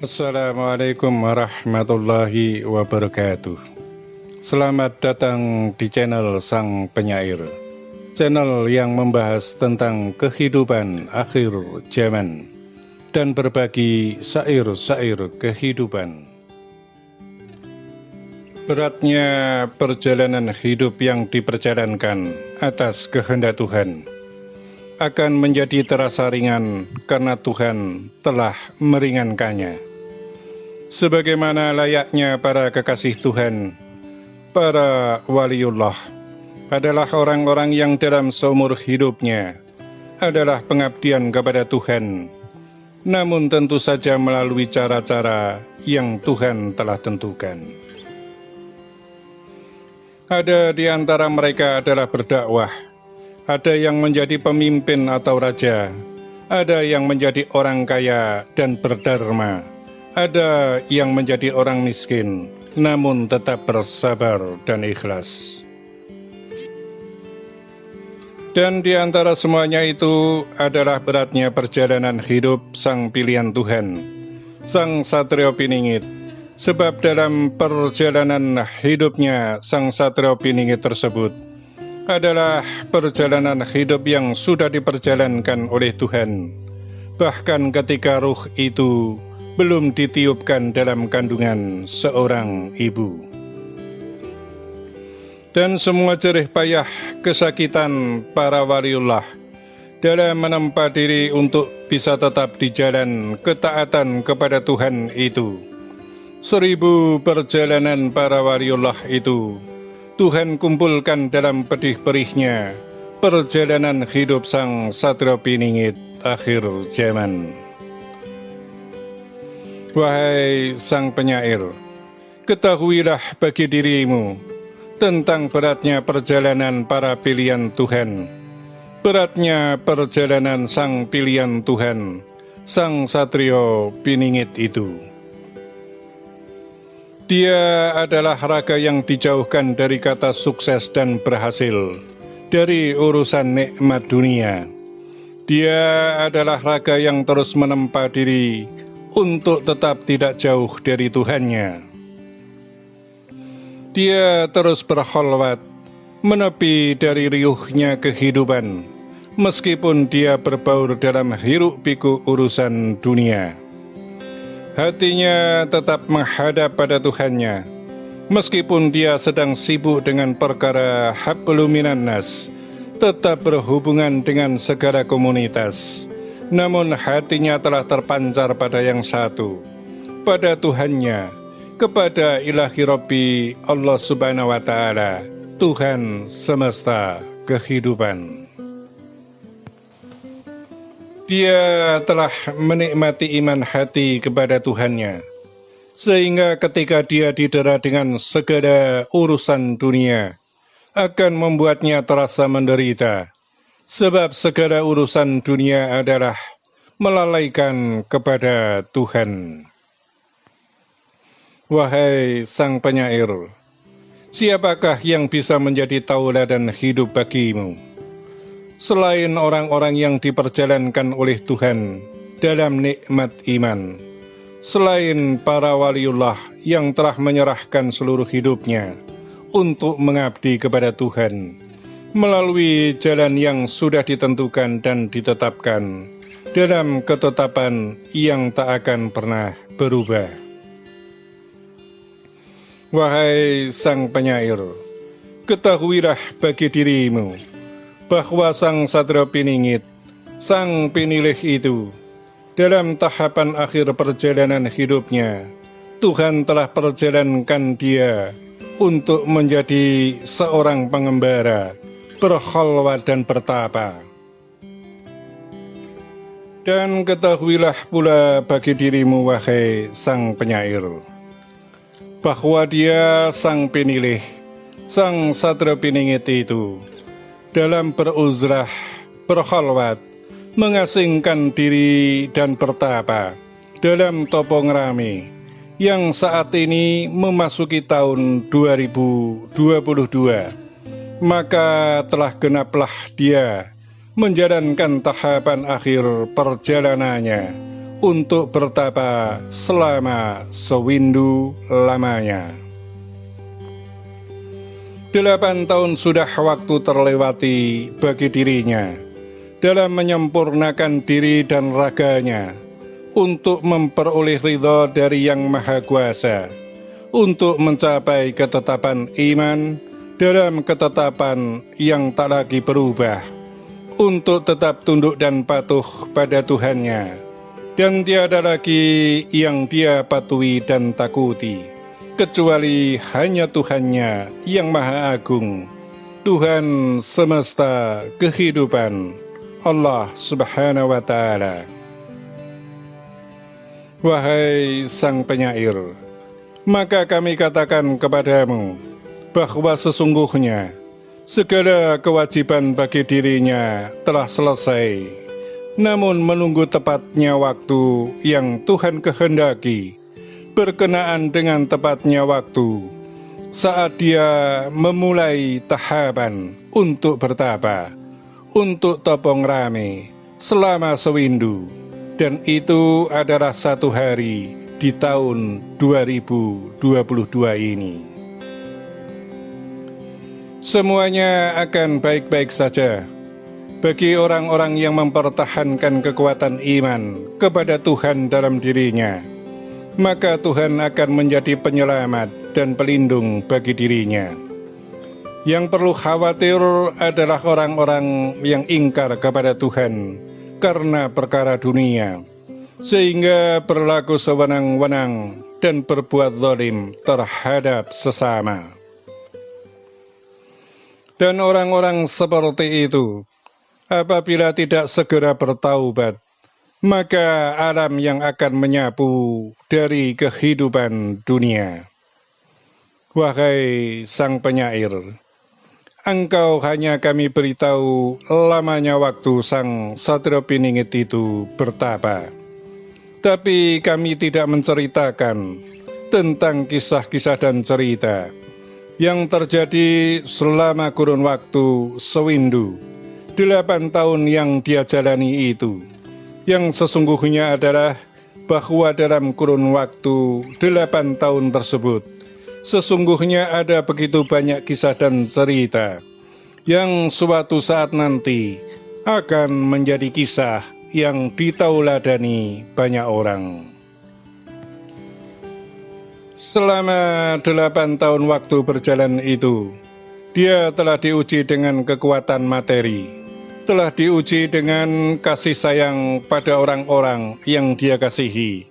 Assalamualaikum warahmatullahi wabarakatuh. Selamat datang di channel Sang Penyair, channel yang membahas tentang kehidupan akhir zaman dan berbagi syair-syair kehidupan. Beratnya perjalanan hidup yang diperjalankan atas kehendak Tuhan akan menjadi terasa ringan karena Tuhan telah meringankannya. Sebagaimana layaknya para kekasih Tuhan, para waliullah adalah orang-orang yang dalam seumur hidupnya adalah pengabdian kepada Tuhan, namun tentu saja melalui cara-cara yang Tuhan telah tentukan. Ada di antara mereka adalah berdakwah, ada yang menjadi pemimpin atau raja, ada yang menjadi orang kaya dan berdharma, ada yang menjadi orang miskin, namun tetap bersabar dan ikhlas. Dan di antara semuanya itu adalah beratnya perjalanan hidup sang pilihan Tuhan, sang Satrio Piningit. Sebab dalam perjalanan hidupnya sang Satrio Piningit tersebut adalah perjalanan hidup yang sudah diperjalankan oleh Tuhan, bahkan ketika ruh itu belum ditiupkan dalam kandungan seorang ibu. Dan semua jerih payah kesakitan para waliullah dalam menempa diri untuk bisa tetap di jalan ketaatan kepada Tuhan itu, 1000 perjalanan para waliullah itu Tuhan kumpulkan dalam pedih-perihnya perjalanan hidup sang Satrio Piningit akhir zaman. Wahai sang penyair, ketahuilah bagi dirimu tentang beratnya perjalanan para pilihan Tuhan, beratnya perjalanan sang pilihan Tuhan, sang Satrio Piningit itu. Dia adalah raga yang dijauhkan dari kata sukses dan berhasil, dari urusan nikmat dunia. Dia adalah raga yang terus menempa diri untuk tetap tidak jauh dari Tuhannya. Dia terus berkholwat, menepi dari riuhnya kehidupan, meskipun dia berbaur dalam hiruk-pikuk urusan dunia. Hatinya tetap menghadap pada Tuhannya, meskipun dia sedang sibuk dengan perkara hablum minan nas, tetap berhubungan dengan segala komunitas, namun hatinya telah terpancar pada yang satu, pada Tuhannya, kepada ilahi Rabbi Allah Subhanahu wa Ta'ala, Tuhan semesta kehidupan. Dia telah menikmati iman hati kepada Tuhannya, sehingga ketika dia didera dengan segala urusan dunia, akan membuatnya terasa menderita, sebab segala urusan dunia adalah melalaikan kepada Tuhan. Wahai sang penyair, siapakah yang bisa menjadi tauladan hidup bagimu selain orang-orang yang diperjalankan oleh Tuhan dalam nikmat iman, selain para waliullah yang telah menyerahkan seluruh hidupnya untuk mengabdi kepada Tuhan melalui jalan yang sudah ditentukan dan ditetapkan dalam ketetapan yang tak akan pernah berubah. Wahai sang penyair, ketahuilah bagi dirimu bahwa sang Satrio Piningit, sang pinilih itu, dalam tahapan akhir perjalanan hidupnya, Tuhan telah perjalankan dia untuk menjadi seorang pengembara, berkholwat dan bertapa. Dan ketahuilah pula bagi dirimu, wahai sang penyair, bahwa dia sang pinilih, sang Satrio Piningit itu, dalam beruzrah, berkholwat, mengasingkan diri dan bertapa dalam topo ngerami yang saat ini memasuki tahun 2022, maka telah genaplah dia menjalankan tahapan akhir perjalanannya untuk bertapa selama sewindu lamanya. 8 tahun sudah waktu terlewati bagi dirinya dalam menyempurnakan diri dan raganya untuk memperoleh ridha dari Yang Maha Kuasa, untuk mencapai ketetapan iman dalam ketetapan yang tak lagi berubah, untuk tetap tunduk dan patuh pada Tuhannya, dan tiada lagi yang dia patuhi dan takuti, kecuali hanya Tuhannya yang Maha Agung, Tuhan semesta kehidupan, Allah Subhanahu wa Ta'ala. Wahai Sang Penyair, maka kami katakan kepadamu bahwa sesungguhnya segala kewajiban bagi dirinya telah selesai, namun menunggu tepatnya waktu yang Tuhan kehendaki, berkenaan dengan tepatnya waktu saat dia memulai tahapan untuk bertapa, untuk topong rame selama sewindu, dan itu adalah 1 hari di tahun 2022 ini. Semuanya akan baik-baik saja bagi orang-orang yang mempertahankan kekuatan iman kepada Tuhan dalam dirinya. Maka Tuhan akan menjadi penyelamat dan pelindung bagi dirinya. Yang perlu khawatir adalah orang-orang yang ingkar kepada Tuhan karena perkara dunia, sehingga berlaku sewenang-wenang dan berbuat zalim terhadap sesama. Dan orang-orang seperti itu, apabila tidak segera bertaubat, maka alam yang akan menyapu dari kehidupan dunia. Wahai Sang Penyair, engkau hanya kami beritahu lamanya waktu Sang Satrio Piningit itu bertapa. Tapi kami tidak menceritakan tentang kisah-kisah dan cerita yang terjadi selama kurun waktu sewindu 8 tahun yang dia jalani itu, yang sesungguhnya adalah bahwa dalam kurun waktu 8 tahun tersebut sesungguhnya ada begitu banyak kisah dan cerita yang suatu saat nanti akan menjadi kisah yang ditauladani banyak orang. Selama 8 tahun waktu berjalan itu, dia telah diuji dengan kekuatan materi, telah diuji dengan kasih sayang pada orang-orang yang dia kasihi.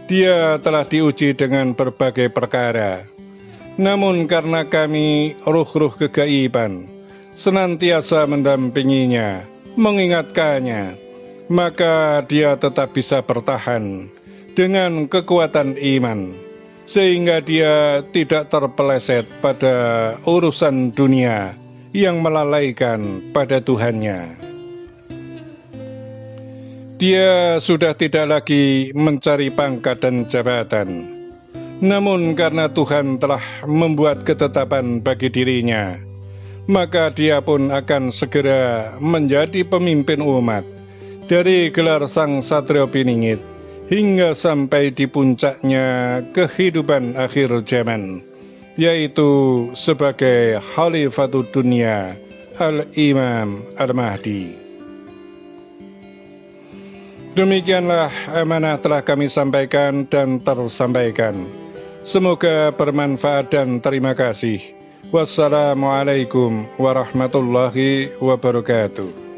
Dia telah diuji dengan berbagai perkara. Namun karena kami ruh-ruh kegaiban senantiasa mendampinginya, mengingatkannya, maka dia tetap bisa bertahan dengan kekuatan iman, sehingga dia tidak terpeleset pada urusan dunia yang melalaikan pada Tuhannya. Dia sudah tidak lagi mencari pangkat dan jabatan. Namun karena Tuhan telah membuat ketetapan bagi dirinya, maka dia pun akan segera menjadi pemimpin umat dari gelar Sang Satrio Piningit hingga sampai di puncaknya kehidupan akhir zaman, yaitu sebagai Khalifatud Dunia Al-Imam Al-Mahdi. Demikianlah amanah telah kami sampaikan dan tersampaikan. Semoga bermanfaat dan terima kasih. Wassalamualaikum warahmatullahi wabarakatuh.